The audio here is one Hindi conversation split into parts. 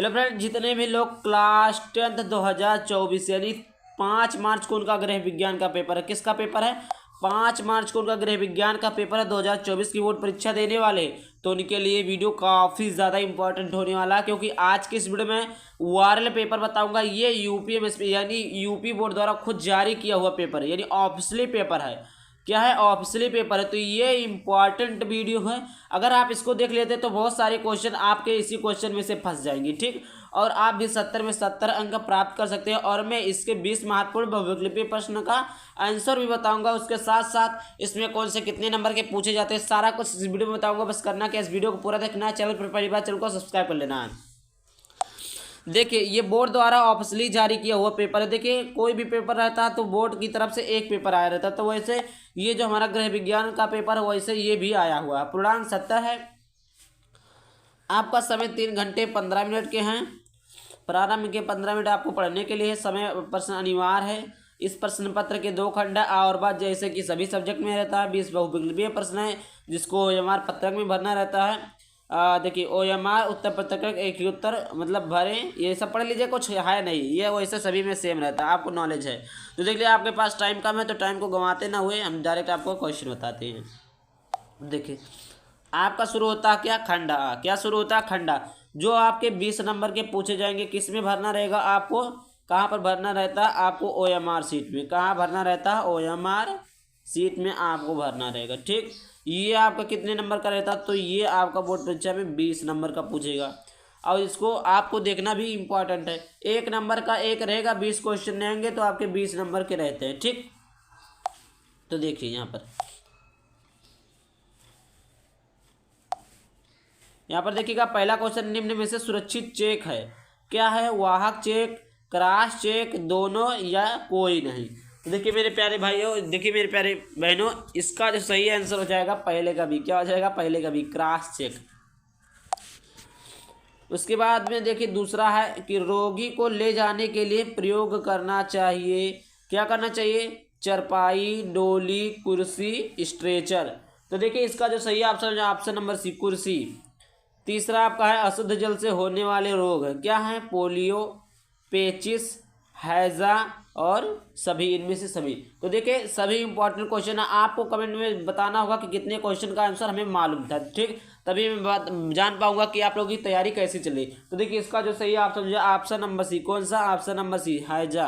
हेलो फ्रेंड, जितने भी लोग क्लास 10th 2024 यानी 5 मार्च को उनका गृह विज्ञान का पेपर है। किसका पेपर है? 5 मार्च को उनका गृह विज्ञान का पेपर है। 2024 की बोर्ड परीक्षा देने वाले, तो उनके लिए वीडियो काफ़ी ज़्यादा इंपॉर्टेंट होने वाला है, क्योंकि आज की इस वीडियो में वायरल पेपर बताऊंगा। ये यूपीएमएसपी यानी यूपी बोर्ड द्वारा खुद जारी किया हुआ पेपर है, यानी ऑफिशियली पेपर है। क्या है? ऑफिशियली पेपर है। तो ये इंपॉर्टेंट वीडियो है। अगर आप इसको देख लेते तो बहुत सारे क्वेश्चन आपके इसी क्वेश्चन में से फंस जाएंगे, ठीक। और आप भी 70 में 70 अंक प्राप्त कर सकते हैं। और मैं इसके 20 महत्वपूर्ण बहुविकल्पीय प्रश्न का आंसर भी बताऊंगा। उसके साथ साथ इसमें कौन से कितने नंबर के पूछे जाते हैं, सारा कुछ इस वीडियो में बताऊंगा। बस करना क्या, इस वीडियो को पूरा देखना है। चैनल पर पहली बार, चैनल को सब्सक्राइब कर लेना है। देखिए, ये बोर्ड द्वारा ऑफिशियली जारी किया हुआ पेपर है। देखिए, कोई भी पेपर रहता है तो बोर्ड की तरफ से एक पेपर आया रहता है, तो वैसे ये जो हमारा गृह विज्ञान का पेपर है वैसे ये भी आया हुआ है। पूर्णांक 70 है। आपका समय 3 घंटे 15 मिनट के हैं। प्रारंभ के 15 मिनट आपको पढ़ने के लिए समय। प्रश्न अनिवार्य है। इस प्रश्न पत्र के 2 खंड है और बात जैसे कि सभी सब्जेक्ट में रहता है। 20 बहुविकल्पीय प्रश्न है जिसको OMR पत्रक में भरना रहता है। देखिए, OMR उत्तर पत्रक एक ही उत्तर मतलब भरे, ये सब पढ़ लीजिए, कुछ है नहीं, ये वैसे सभी में सेम रहता है, आपको नॉलेज है। तो देख लिया, आपके पास टाइम कम है तो टाइम को गंवाते ना हुए हम डायरेक्ट आपको क्वेश्चन बताते हैं। देखिए, आपका शुरू होता है क्या? खंडा। क्या शुरू होता है? खंडा। जो आपके 20 नंबर के पूछे जाएंगे, किस में भरना रहेगा आपको? कहाँ पर भरना रहता है आपको? OMR सीट में। कहाँ भरना रहता है? OMR सीट में आपको भरना रहेगा, ठीक। ये आपका कितने नंबर का रहता है? तो ये आपका बोर्ड परीक्षा में 20 नंबर का पूछेगा। और इसको आपको देखना भी इम्पोर्टेंट है। 1 नंबर का एक रहेगा, 20 क्वेश्चन रहेंगे तो आपके 20 नंबर के रहते हैं, ठीक। तो देखिए यहाँ पर देखिएगा, पहला क्वेश्चन निम्न में से सुरक्षित चेक है। क्या है? वाहक चेक, क्रॉस चेक, दोनों या कोई नहीं। तो देखिए मेरे प्यारे भाइयों, देखिए मेरे प्यारे बहनों, इसका जो सही आंसर हो जाएगा पहले का भी। क्या हो जाएगा? पहले का भी, क्रॉस चेक। उसके बाद में देखिए दूसरा है कि रोगी को ले जाने के लिए प्रयोग करना चाहिए। क्या करना चाहिए? चरपाई, डोली, कुर्सी, स्ट्रेचर। तो देखिए इसका जो सही ऑप्शन है ऑप्शन नंबर सी, कुर्सी। तीसरा आपका है अशुद्ध जल से होने वाले रोग। क्या है? पोलियो, पेचिस, हैजा और सभी, इनमें से सभी। तो देखिए सभी इंपॉर्टेंट क्वेश्चन है। आपको कमेंट में बताना होगा कि कितने क्वेश्चन का आंसर हमें मालूम था, ठीक। तभी मैं बात जान पाऊंगा कि आप लोगों की तैयारी कैसी चली। तो देखिए इसका जो सही ऑप्शन है ऑप्शन नंबर सी। कौन सा? ऑप्शन नंबर सी, हैजा।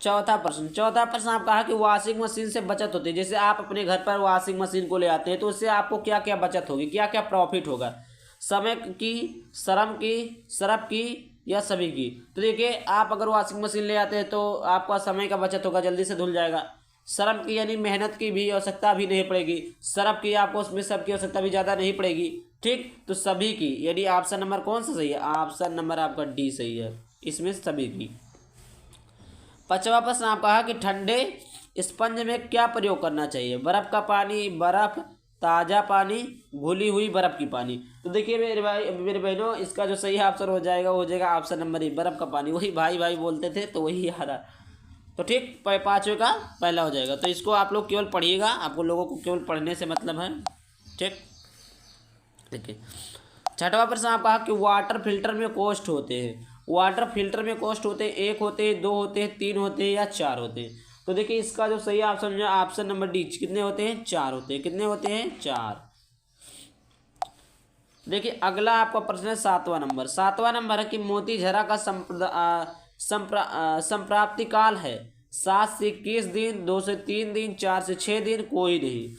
चौथा प्रश्न आप कहा कि वॉशिंग मशीन से बचत होती है। जैसे आप अपने घर पर वॉशिंग मशीन को ले आते हैं तो उससे आपको क्या क्या बचत होगी, क्या क्या प्रॉफिट होगा? समय की, श्रम की, सर्फ की या सभी की। तो देखिए, आप अगर वॉशिंग मशीन ले आते हैं तो आपका समय का बचत होगा, जल्दी से धुल जाएगा। श्रम की यानी मेहनत की भी आवश्यकता भी नहीं पड़ेगी। सर्फ की आपको उसमें सर्फ की आवश्यकता भी ज़्यादा नहीं पड़ेगी, ठीक। तो सभी की, यानी ऑप्शन नंबर कौन सा सही है? ऑप्शन नंबर आपका डी सही है, इसमें सभी की। 5वां प्रश्न आप कहा कि ठंडे स्पंज में क्या प्रयोग करना चाहिए? बर्फ का पानी, बर्फ, ताज़ा पानी, घुली हुई बर्फ की पानी। तो देखिए मेरे भाई मेरे बहनों, इसका जो सही आंसर हो जाएगा ऑप्शन नंबर ए, बर्फ का पानी। वही भाई भाई बोलते थे तो वही याद आ। तो ठीक, 5वें का पहला हो जाएगा। तो इसको आप लोग केवल पढ़िएगा, आपको लोगों को केवल पढ़ने से मतलब है, ठीक। देखिए 6वां प्रश्न आप कहा कि वाटर फिल्टर में कॉस्ट होते हैं। वाटर फिल्टर में कॉस्ट होते हैं, 1 होते हैं, 2 होते हैं, 3 होते हैं या 4 होते हैं। तो देखिए इसका जो सही ऑप्शन है ऑप्शन नंबर डी, कितने होते हैं? 4 होते हैं। कितने होते हैं? 4। देखिए अगला आपका प्रश्न है 7वां नंबर है कि मोतीझरा का संप्राप्ति काल है 7 से 21 दिन, 2 से 3 दिन, 4 से 6 दिन, कोई नहीं।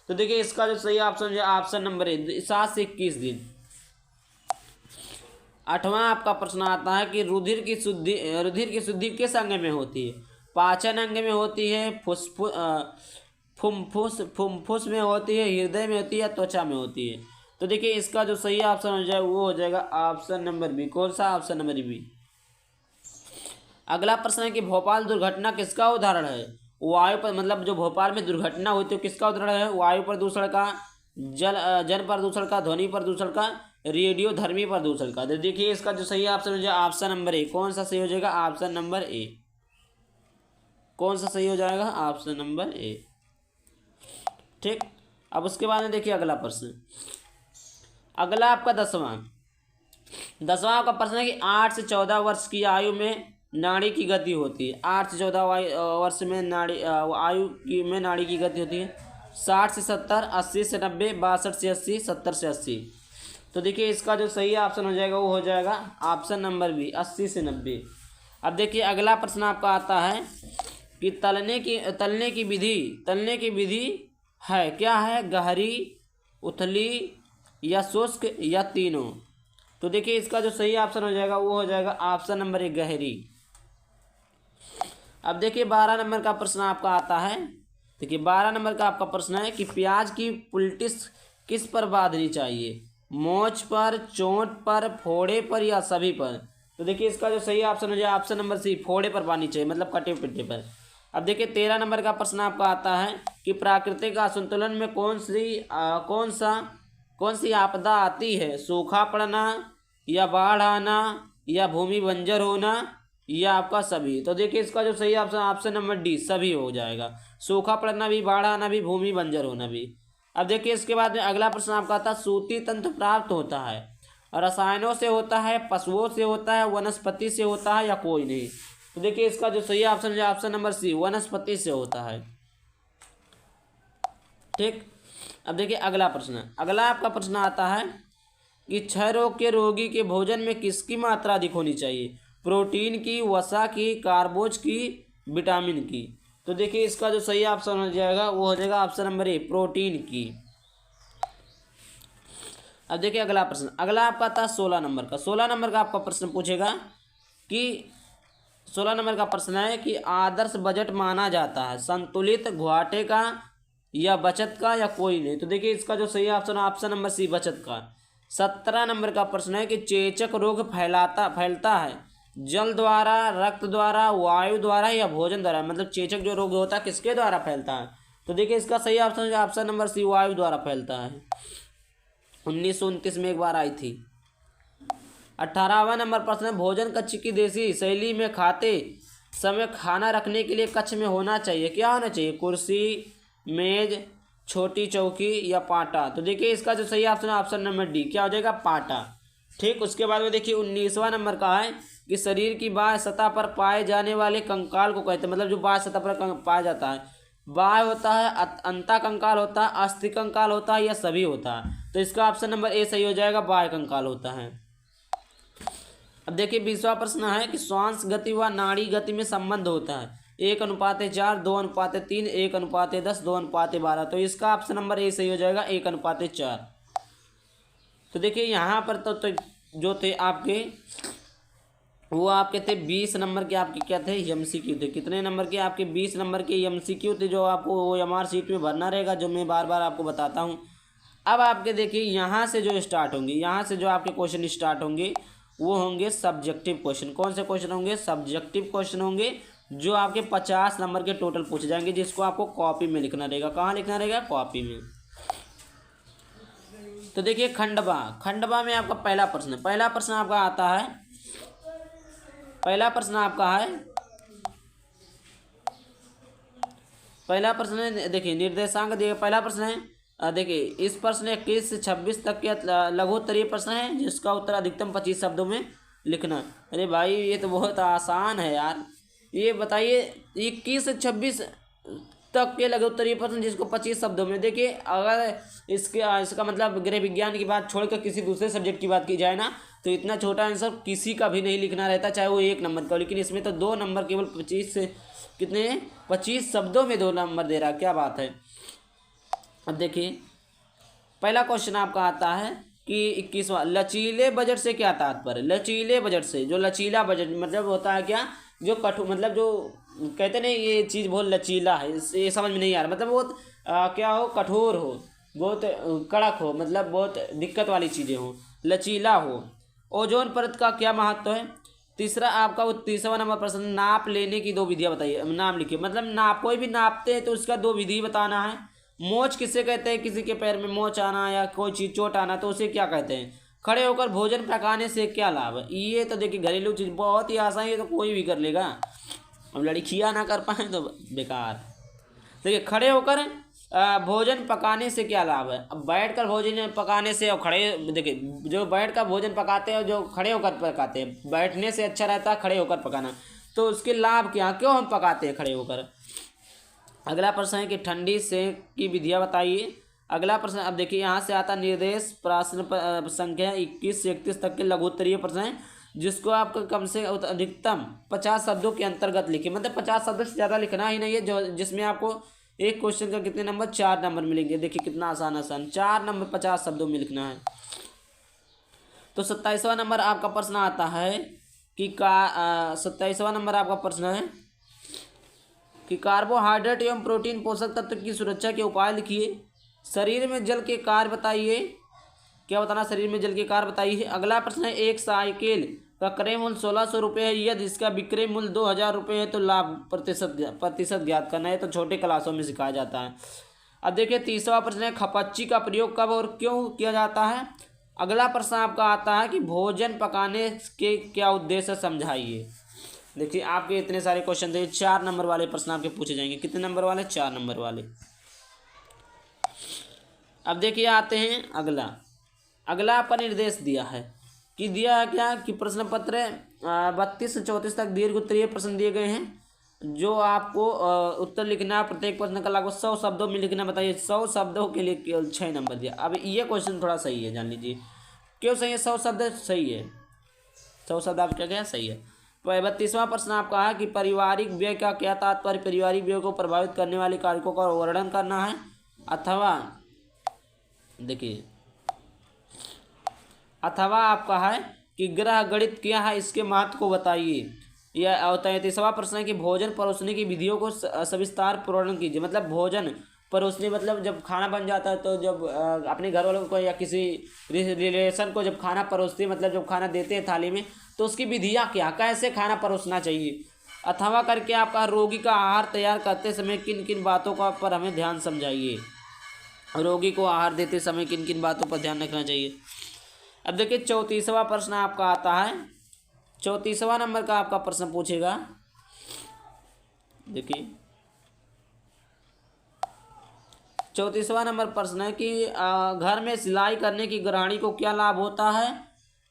तो देखिए इसका जो सही ऑप्शन है ऑप्शन नंबर ए, 7 से 21 दिन। 8वां आपका प्रश्न आता है कि रुधिर की शुद्धि किस अंग में होती है? पाचन अंग में होती है, फुफ्फुस में होती है, हृदय में होती है या त्वचा में होती है। तो देखिए इसका जो सही ऑप्शन हो जाए वो हो जाएगा ऑप्शन नंबर बी। कौन सा? Option number B. अगला प्रश्न है कि भोपाल दुर्घटना किसका उदाहरण है? वायु पर, मतलब जो भोपाल में दुर्घटना हुई थी किसका उदाहरण है? वायु प्रदूषण का, जल प्रदूषण का, ध्वनि प्रदूषण का, रेडियो धर्मी प्रदूषण का। तो देखिए इसका जो सही ऑप्शन हो जाएगा ऑप्शन नंबर ए। कौन सा सही हो जाएगा? Option number A. कौन सा सही हो जाएगा? ऑप्शन नंबर ए, ठीक। अब उसके बाद में देखिए अगला प्रश्न, अगला आपका 10वां 10वां आपका प्रश्न है कि 8 से 14 वर्ष की आयु में नाड़ी की गति होती है। 8 से 14 वर्ष में आयु की में नाड़ी की गति होती है 60 से 70, 80 से 90, 62 से 80, 70 से 80। तो देखिए इसका जो सही ऑप्शन हो जाएगा वो हो जाएगा ऑप्शन नंबर बी 80 से 90। अब देखिए अगला प्रश्न आपका आता है कि तलने की विधि है क्या है, गहरी, उथली या शुष्क या तीनों। तो देखिए इसका जो सही ऑप्शन हो जाएगा वो हो जाएगा ऑप्शन नंबर ए गहरी। अब देखिए 12 नंबर का प्रश्न आपका आता है। देखिए 12 नंबर का आपका प्रश्न है कि प्याज की पुलटिस किस पर बांधनी चाहिए, मोच पर, चोट पर, फोड़े पर या सभी पर। तो देखिए इसका जो सही ऑप्शन हो जाए ऑप्शन नंबर सी फोड़े पर बांधनी चाहिए, मतलब कटे पिट्टे पर। अब देखिए 13 नंबर का प्रश्न आपका आता है कि प्राकृतिक असंतुलन में कौन सी आपदा आती है, सूखा पड़ना या बाढ़ आना या भूमि बंजर होना या आपका सभी। तो देखिए इसका जो सही ऑप्शन नंबर डी सभी हो जाएगा, सूखा पड़ना भी, बाढ़ आना भी, भूमि बंजर होना भी। अब देखिए इसके बाद में अगला प्रश्न आपका आता है सूती तंतु प्राप्त होता है रसायनों से होता है, पशुओं से होता है, वनस्पति से होता है या कोई नहीं। तो देखिए इसका जो सही ऑप्शन है ऑप्शन नंबर सी वनस्पति से होता है। ठीक। अब देखिए अगला आपका प्रश्न आता है कि क्षय रोग के रोगी के भोजन में किसकी मात्रा अधिक होनी चाहिए, प्रोटीन की, वसा की, कार्बोज की, विटामिन की। तो देखिए इसका जो सही ऑप्शन हो जाएगा वो हो जाएगा ऑप्शन नंबर ए प्रोटीन की। अब देखिए अगला आपका आता है 16 नंबर का। 16 नंबर का आपका प्रश्न पूछेगा कि 16 नंबर का प्रश्न है कि आदर्श बजट माना जाता है संतुलित, घाटे का या बचत का या कोई नहीं। तो देखिए इसका जो सही ऑप्शन नंबर सी बचत का। 17 नंबर का प्रश्न है कि चेचक रोग फैलता है जल द्वारा, रक्त द्वारा, वायु द्वारा या भोजन द्वारा। मतलब चेचक जो रोग होता है किसके द्वारा फैलता है। तो देखिए इसका सही ऑप्शन नंबर सी वायु द्वारा फैलता है। 1929 में एक बार आई थी। 18वां नंबर प्रश्न है भोजन कक्ष की देसी शैली में खाते समय खाना रखने के लिए कक्ष में होना चाहिए क्या होना चाहिए, कुर्सी, मेज, छोटी चौकी या पाटा। तो देखिए इसका जो सही ऑप्शन नंबर डी क्या हो जाएगा, पाटा। ठीक। उसके बाद में देखिए 19वां नंबर का है कि शरीर की बाह्य सतह पर पाए जाने वाले कंकाल को कहते हैं, मतलब जो बाह्य सतह पर पाया जाता है, बाह्य होता है, अंतः कंकाल होता है, अस्थि कंकाल होता है या सभी होता है। तो इसका ऑप्शन नंबर ए सही हो जाएगा, बाह्य कंकाल होता है। अब देखिए 20वां प्रश्न है कि श्वास गति व नाड़ी गति में संबंध होता है 1:4, 2:3, 1:10, 2:12। तो इसका ऑप्शन नंबर ए सही हो जाएगा 1:4। तो देखिए यहाँ पर तो जो थे आपके वो आपके थे 20 नंबर के आपके क्या थे एमसीक्यू थे। कितने नंबर के आपके 20 नंबर के एमसीक्यू थे जो आपको OMR शीट में भरना रहेगा, जो मैं बार बार आपको बताता हूँ। अब आपके देखिए यहाँ से जो स्टार्ट होंगे, यहाँ से जो आपके क्वेश्चन स्टार्ट होंगे वो होंगे सब्जेक्टिव क्वेश्चन। कौन से क्वेश्चन होंगे, सब्जेक्टिव क्वेश्चन होंगे, जो आपके 50 नंबर के टोटल पूछे जाएंगे, जिसको आपको कॉपी में लिखना रहेगा। कहाँ लिखना रहेगा, कॉपी में। तो देखिए खंडवा में आपका पहला प्रश्न आपका आता है। पहला प्रश्न है देखिए निर्देशांक दिए। पहला प्रश्न है देखिए इस प्रश्न 21 से 26 तक के लघु उत्तरीय प्रश्न है जिसका उत्तर अधिकतम 25 शब्दों में लिखना। अरे भाई ये तो बहुत आसान है यार। ये बताइए 21 से 26 तक के लघु उत्तरीय प्रश्न जिसको 25 शब्दों में। देखिए अगर इसका मतलब गृह विज्ञान की बात छोड़कर किसी दूसरे सब्जेक्ट की बात की जाए ना तो इतना छोटा आंसर किसी का भी नहीं लिखना रहता, चाहे वो 1 नंबर का। लेकिन इसमें तो 2 नंबर केवल 25 शब्दों में 2 नंबर दे रहा, क्या बात है। अब देखिए पहला क्वेश्चन आपका आता है कि 21वां लचीले बजट से क्या तात्पर्य। लचीले बजट से, जो लचीला बजट मतलब होता है क्या, जो कठोर, मतलब जो कहते नहीं ये चीज़ बहुत लचीला है, ये समझ में नहीं आ रहा। मतलब बहुत क्या हो, कठोर हो, बहुत कड़क हो, मतलब बहुत दिक्कत वाली चीज़ें हो, लचीला हो। ओजोन परत का क्या महत्व है। तीसरा आपका 30वां नंबर प्रश्न नाप लेने की 2 विधियाँ बताइए, नाम लिखिए। मतलब नाप कोई भी नापते हैं तो उसका 2 विधि बताना है। मोच किसे कहते हैं, किसी के पैर में मोच आना या कोई चीज़ चोट आना तो उसे क्या कहते हैं। खड़े होकर भोजन पकाने से क्या लाभ है। ये तो देखिए घरेलू चीज़ बहुत ही आसान है, तो कोई भी कर लेगा। अब लड़कियाँ ना कर पाए तो बेकार। देखिए खड़े होकर भोजन पकाने से क्या लाभ है? अब बैठकर भोजन पकाने से और खड़े, देखिए जो बैठकर भोजन पकाते हैं और जो खड़े होकर पकाते हैं, बैठने से अच्छा रहता है खड़े होकर पकाना। तो उसके लाभ क्या, क्यों हम पकाते हैं खड़े होकर? अगला प्रश्न है कि ठंडी सेक की विधियाँ बताइए। अगला प्रश्न, अब देखिए यहाँ से आता निर्देश प्रश्न संख्या 21 से 31 तक के लघु उत्तरीय प्रश्न है, जिसको आपको कम से अधिकतम 50 शब्दों के अंतर्गत लिखे, मतलब 50 शब्दों से ज़्यादा लिखना ही नहीं है, जो जिसमें आपको एक क्वेश्चन का कितने नंबर, 4 नंबर मिलेंगे। देखिए कितना आसान आसान, 4 नंबर 50 शब्दों में लिखना है। तो 27वां नंबर आपका प्रश्न आता है कि 27वां नंबर आपका प्रश्न है कि कार्बोहाइड्रेट एवं प्रोटीन पोषक तत्व की सुरक्षा के उपाय लिखिए। शरीर में जल के कार्य बताइए। क्या बताना, शरीर में जल के कार्य बताइए। अगला प्रश्न है, एक साइकिल का क्रय मूल्य 1600 रुपये है, यदि इसका विक्रय मूल्य 2000 रुपये है तो लाभ प्रतिशत ज्ञात करना है। तो छोटे क्लासों में सिखाया जाता है। अब देखिए तीसरा प्रश्न है, खपच्ची का प्रयोग कब और क्यों किया जाता है। अगला प्रश्न आपका आता है कि भोजन पकाने के क्या उद्देश्य समझाइए। देखिए आपके इतने सारे क्वेश्चन थे, 4 नंबर वाले प्रश्न आपके पूछे जाएंगे। कितने नंबर वाले, 4 नंबर वाले। अब देखिए आते हैं अगला आपका निर्देश दिया है कि दिया है क्या कि प्रश्न पत्र 32 से 34 तक दीर्घ उत्तरीय प्रश्न दिए गए हैं, जो आपको उत्तर लिखना, प्रत्येक प्रश्न का लगभग 100 शब्दों में लिखना। बताइए 100 शब्दों के लिए केवल 6 नंबर दिया। अब ये क्वेश्चन थोड़ा सही है, जान लीजिए क्यों सही है। 100 शब्द सही है, 100 शब्द आपका क्या सही है। 32वां प्रश्न आपका है कि पारिवारिक व्यय का क्या तात्पर्य, पारिवारिक व्यय को प्रभावित करने वाले कारकों का वर्णन करना है। अथवा आपका है कि ग्रह गणित क्या है, इसके महत्व को बताइए। यह 33वां प्रश्न है कि भोजन परोसने की विधियों को सविस्तार वर्णन कीजिए। मतलब भोजन परोसने, मतलब जब खाना बन जाता है तो जब अपने घर वालों को या किसी रिलेशन को जब खाना परोसते, मतलब जब खाना देते हैं थाली में, तो उसकी विधियाँ क्या, कैसे खाना परोसना चाहिए। अथवा करके आपका रोगी का आहार तैयार करते समय किन किन बातों का पर हमें ध्यान समझाइए। रोगी को आहार देते समय किन किन बातों पर ध्यान रखना चाहिए। अब देखिए 34वां प्रश्न आपका आता है, 34वां नंबर का आपका प्रश्न पूछेगा। देखिए 34वां नंबर प्रश्न है कि घर में सिलाई करने की गृहिणी को क्या लाभ होता है।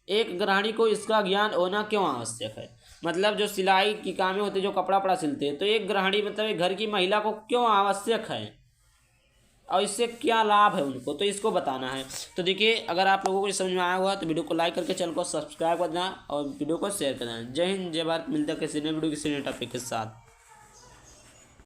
एक गृहिणी को इसका ज्ञान होना क्यों आवश्यक है। मतलब जो सिलाई की कामें होती है, जो कपड़ा वपड़ा सिलते हैं, तो एक गृहिणी मतलब एक घर की महिला को क्यों आवश्यक है और इससे क्या लाभ है उनको, तो इसको बताना है। तो देखिए अगर आप लोगों को समझ में आया हुआ तो वीडियो को लाइक करके चैनल को सब्सक्राइब कर देना और वीडियो को शेयर कर देना। जय हिंद, जय भारत। मिलता है किसी नए वीडियो किसी नए टॉपिक के साथ।